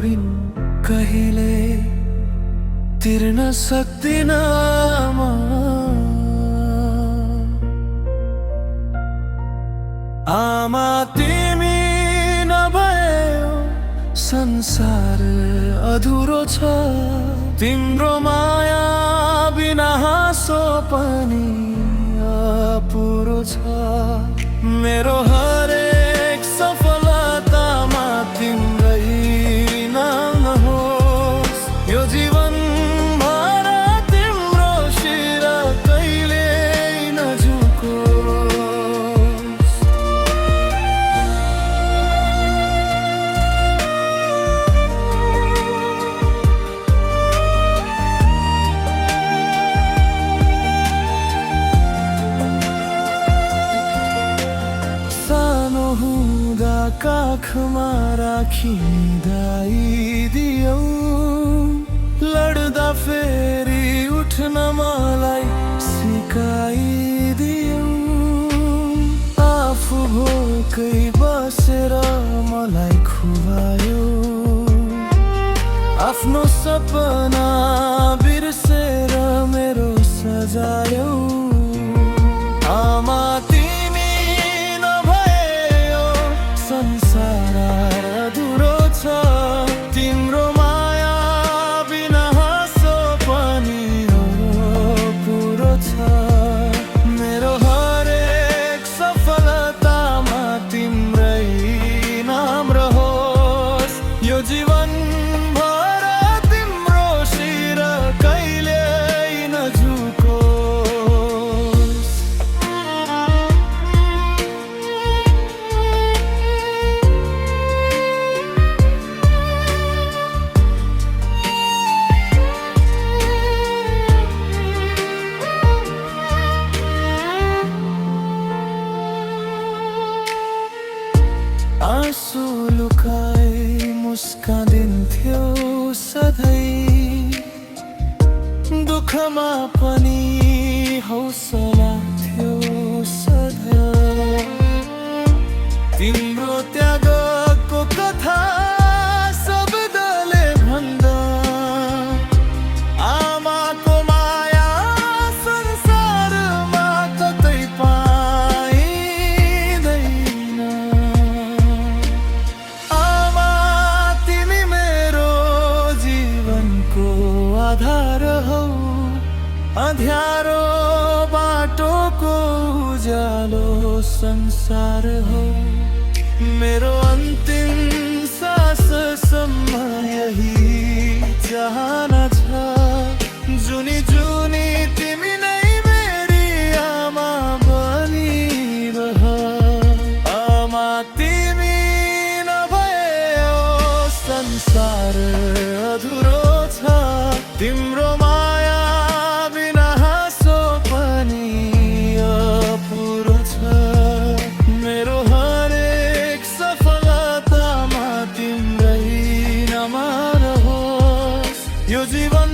ऋण कहिले तिर्न सक्दिन म। आमा तिमी नभए संसार अधुरो छ, तिम्रो माया बिना हाँसो पनि अपुरो छ। मेरो हरेक सफलतामा तिम्रै नाम होस्, यो जीवन भर तिम्रो शिर कहिले नझुकोस्। काखमा राखिदियौ, लड्दा फेरि उठ्न मलाई सिकाइदियौ। आफू भोकै बसेर मलाई खुवायौ, आफ्नो सपना बिर्सेर मेरो सजायौ। आमा तिमी नभए संसार अधुरो छ, तिम्रो माया बिना हाँसो पनि अपुरो छ। मेरो हरेक सफलतामा तिम्रै नाम रहोस्, यो जीवन भर तिम्रो शिर कहिले नझुकोस्। आँसु लुकाई मुस्काइदिन्थ्यो सधैँ, दुःखमा पनि हौसला थियो सधैँ। तिम्रो त्यागको कथा शब्दले भन्दा, आमाको माया संसारमा कतै पाइँदैन। आमा तिमी मेरो जीवनको आधार हौ, अँध्यारो बाटोको उज्यालो संसार हौ। मेरो अन्तिम साससम्म यही चाहना छ, जुनी जुनी तिमी नै मेरी आमा बनिरह। आमा तिमी नभए संसार अधुरो छ, तिम्रो माया बिना हाँसो पनि अपुरो छ। मेरो हरेक सफलतामा तिम्रै नाम रहोस्, यो जीवन